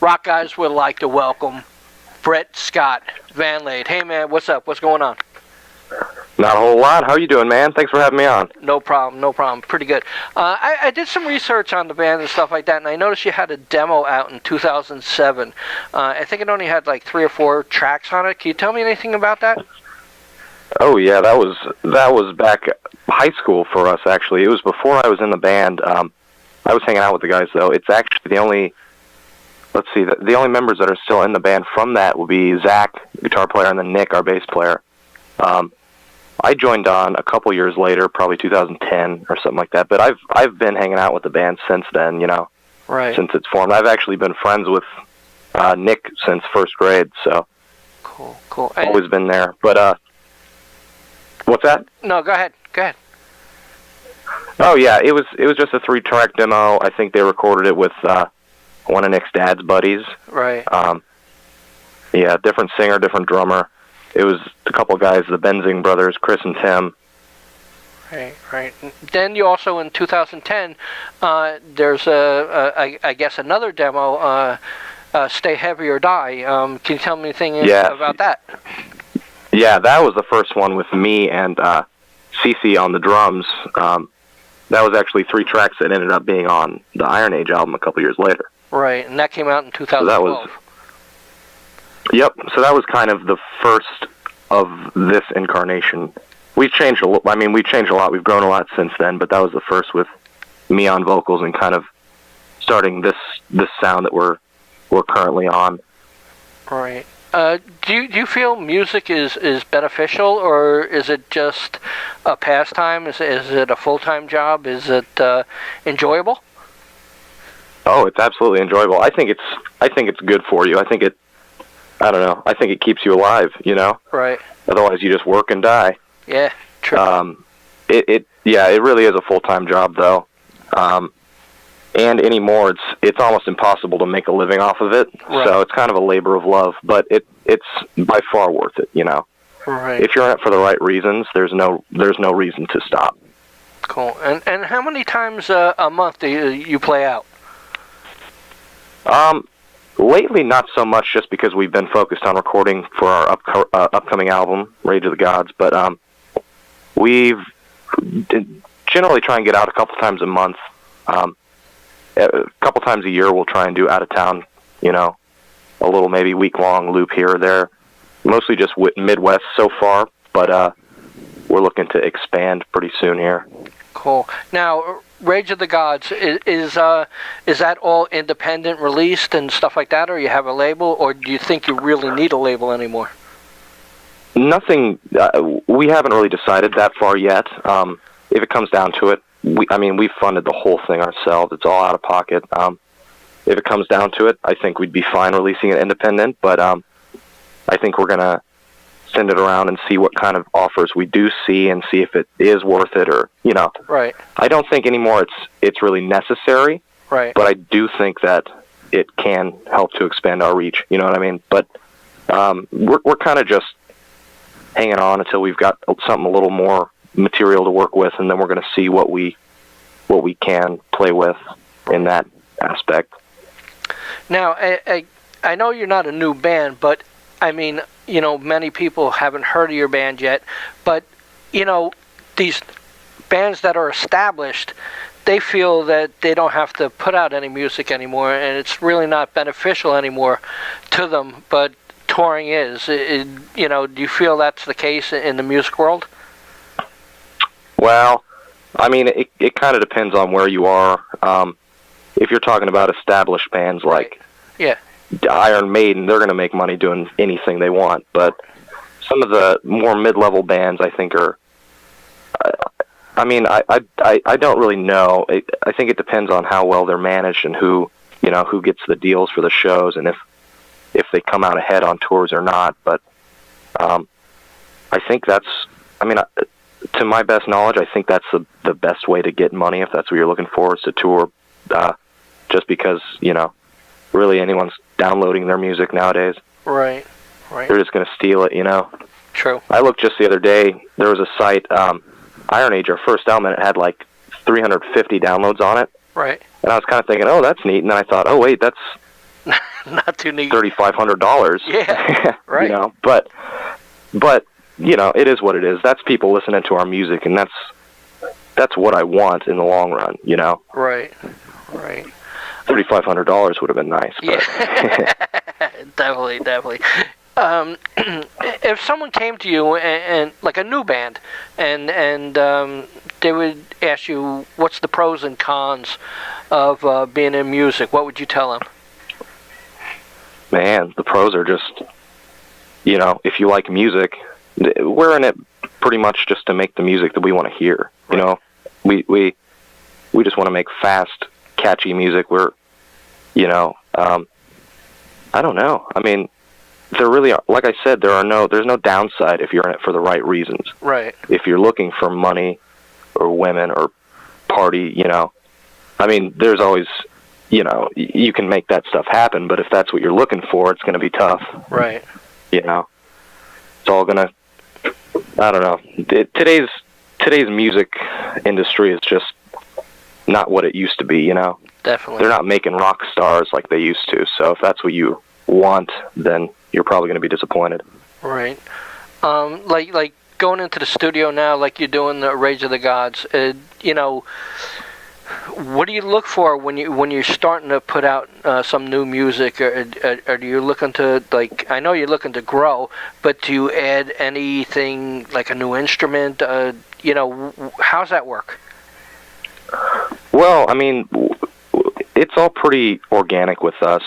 Rockeyez would like to welcome Brett Scott Vanladl. Hey, man, what's up? What's going on? Not a whole lot. How you doing, man? Thanks for having me on. No problem. Pretty good. I did some research on the band and stuff like that, and I noticed you had a demo out in 2007. I think it only had like 3 or 4 tracks on it. Can you tell me anything about that? Oh yeah, that was back high school for us. Actually, it was before I was in the band. I was hanging out with the guys though. It's actually the only. Let's see, the only members that are still in the band from that will be Zach, the guitar player, and then Nick, our bass player. I joined on a couple years later, probably 2010 or something like that. But I've been hanging out with the band since then. Right. Since it's formed. I've actually been friends with Nick since first grade. So cool. Always been there. But what's that? No, go ahead. Oh yeah, it was just a 3-track demo. I think they recorded it with one of Nick's dad's buddies. Right. Yeah, different singer, different drummer. It was a couple guys, the Benzing brothers, Chris and Tim. Right. Then you also, in 2010, there's I guess another demo, Stay Heavy or Die. Can you tell me anything about that? Yeah, that was the first one with me and Cece on the drums. That was actually 3 tracks that ended up being on the Iron Age album a couple years later. Right, and that came out in 2012. Yep, so that was kind of the first of this incarnation. We've changed a lot. I mean, we've changed a lot. We've grown a lot since then, but that was the first with me on vocals and kind of starting this sound that we're currently on. Right. Do you feel music is beneficial, or is it just a pastime? Is it a full-time job? Is it enjoyable? Oh, it's absolutely enjoyable. I think it's good for you. I think it keeps you alive, Right. Otherwise you just work and die. Yeah, true. It really is a full-time job though. And anymore it's almost impossible to make a living off of it. Right. So it's kind of a labor of love, but it's by far worth it, Right. If you're in it for the right reasons, there's no reason to stop. Cool. And how many times a month do you play out? Lately, not so much, just because we've been focused on recording for our upcoming album, Rage of the Gods. But we've generally try and get out a couple times a month. A couple times a year, we'll try and do out of town. A little maybe week-long loop here or there. Mostly just Midwest so far, but we're looking to expand pretty soon here. Cool. Now, Rage of the Gods, is that all independent released and stuff like that, or you have a label, or do you think you really need a label anymore? Nothing. We haven't really decided that far yet. If it comes down to it, we've funded the whole thing ourselves. It's all out of pocket. If it comes down to it, I think we'd be fine releasing it independent, but I think we're going to send it around and see what kind of offers we do see and see if it is worth it or, Right. I don't think anymore it's really necessary. Right. But I do think that it can help to expand our reach, you know what I mean? But we're kind of just hanging on until we've got something a little more material to work with, and then we're going to see what we can play with in that aspect. Now, I know you're not a new band, but many people haven't heard of your band yet, but, these bands that are established, they feel that they don't have to put out any music anymore, and it's really not beneficial anymore to them, but touring is. Do you feel that's the case in the music world? Well, it kind of depends on where you are. If you're talking about established bands like Iron Maiden, they're going to make money doing anything they want. But some of the more mid-level bands, I think, are. I don't really know. I think it depends on how well they're managed and who gets the deals for the shows, and if they come out ahead on tours or not. But I think that's. To my best knowledge, I think that's the best way to get money if that's what you're looking for, is to tour. Just because really anyone's downloading their music nowadays. Right. They're just going to steal it, True. I looked just the other day. There was a site, Iron Age, our first album, and it had like 350 downloads on it. Right. And I was kind of thinking, oh, that's neat. And then I thought, oh, wait, that's Not too neat. $3,500. Yeah, right. You know, but you know, it is what it is. That's people listening to our music, and that's what I want in the long run. You know. Right. Right. $3,500 would have been nice. But. Yeah. Definitely. If someone came to you and like a new band, and they would ask you what's the pros and cons of being in music, what would you tell them? Man, the pros are just, you know, if you like music, we're in it pretty much just to make the music that we want to hear. Right. You know, we just want to make fast, catchy music. We're, you know, I don't know. I mean, there really are, like I said, there's no downside if you're in it for the right reasons. Right. If you're looking for money or women or party, you know, I mean, there's always, you know, you can make that stuff happen, but if that's what you're looking for, it's going to be tough. Right. You know, it's all going to, I don't know. Today's music industry is just not what it used to be, you know. Definitely. They're not making rock stars like they used to, so if that's what you want, then you're probably going to be disappointed. Right. Like going into the studio now, like you're doing the Rage of the Gods, you know, what do you look for when you're starting to put out some new music, or do you looking to, like, I know you're looking to grow, but do you add anything like a new instrument? You know, how's that work? Well, I mean, it's all pretty organic with us.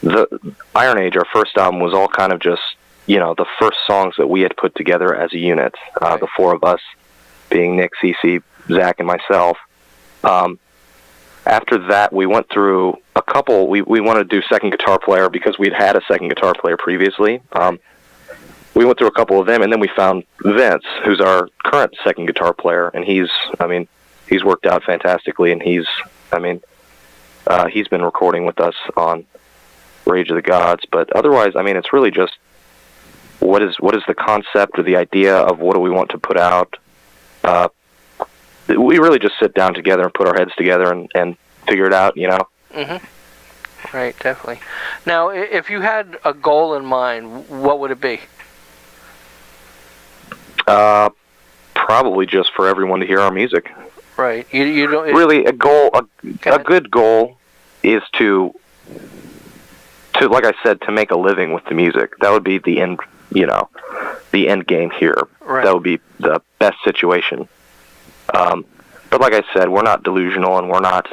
The Iron Age, our first album, was all kind of just, you know, the first songs that we had put together as a unit, right. The four of us, being Nick, Cece, Zach, and myself. After that, we went through a couple. We wanted to do second guitar player because we'd had a second guitar player previously. We went through a couple of them, and then we found Vince, who's our current second guitar player, and he's worked out fantastically, and he's been recording with us on Rage of the Gods. But otherwise, I mean, it's really just what is the concept or the idea of what do we want to put out. We really just sit down together and put our heads together and figure it out, you know. Mm-hmm. Right, definitely. Now, if you had a goal in mind, what would it be? Probably just for everyone to hear our music. Right. You don't really a good goal is to like I said, to make a living with the music. That would be the end, you know, the end game here. Right. That would be the best situation. But like I said, we're not delusional, and we're not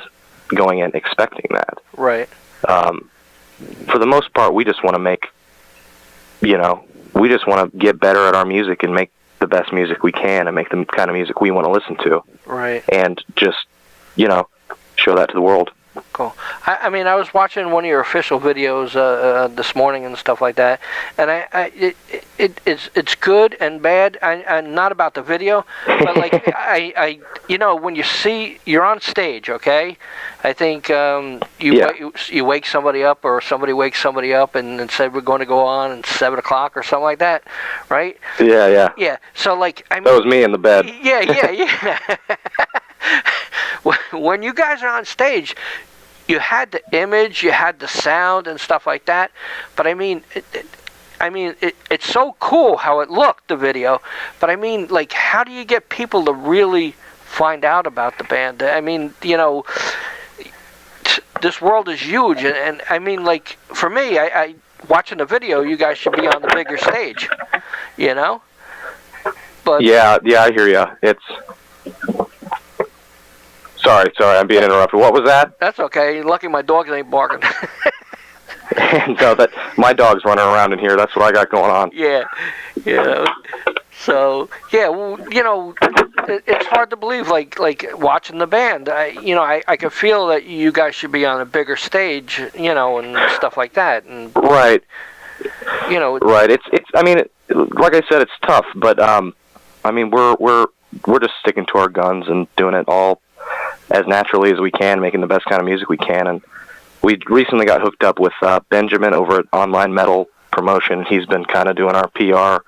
going in expecting that. Right. For the most part, we just want to make, you know, we just want to get better at our music and make the best music we can and make the kind of music we want to listen to. Right. And just, you know, show that to the world. Cool. I mean, I was watching one of your official videos this morning and stuff like that, and it's good and bad. I'm not about the video, but like I you know, when you're on stage, okay? I think you wake somebody up, or somebody wakes somebody up and said we're going to go on at 7 o'clock or something like that, right? Yeah. Yeah. So like, I mean, that was me in the bed. Yeah. When you guys are on stage, you had the image, you had the sound and stuff like that, but I mean, it's so cool how it looked, the video, but I mean, like, how do you get people to really find out about the band? I mean, you know, this world is huge, and I mean, like, for me, I watching the video, you guys should be on the bigger stage, you know? But yeah, I hear you. It's... Sorry, I'm being interrupted. What was that? That's okay. Lucky my dogs ain't barking. No, my dog's running around in here. That's what I got going on. Yeah. So, yeah, well, you know, it's hard to believe, like watching the band. I could feel that you guys should be on a bigger stage, you know, and stuff like that. And right. You know. Right. It's. I mean, like I said, it's tough, but I mean, we're just sticking to our guns and doing it all as naturally as we can, making the best kind of music we can. And we recently got hooked up with Benjamin over at Online Metal Promotion. He's been kind of doing our PR,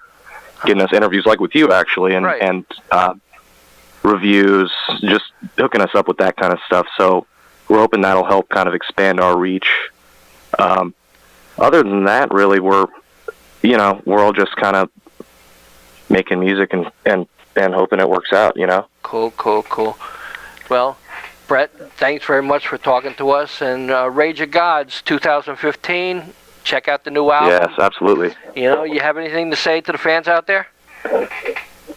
getting us interviews like with you, actually, and, right. and reviews, just hooking us up with that kind of stuff. So we're hoping that'll help kind of expand our reach. Other than that, really, we're all just kind of making music and hoping it works out, Cool. Well, Brett, thanks very much for talking to us. And Rage of Gods 2015, check out the new album. Yes, absolutely. You have anything to say to the fans out there?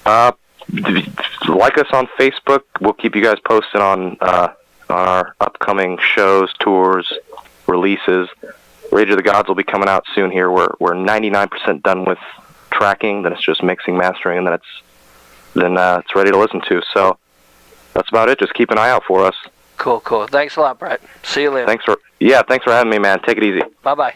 Like us on Facebook. We'll keep you guys posted on our upcoming shows, tours, releases. Rage of the Gods will be coming out soon here. We're 99% done with tracking. Then it's just mixing, mastering, and then it's ready to listen to. So that's about it. Just keep an eye out for us. Cool. Thanks a lot, Brett. See you later. Thanks for having me, man. Take it easy. Bye-bye.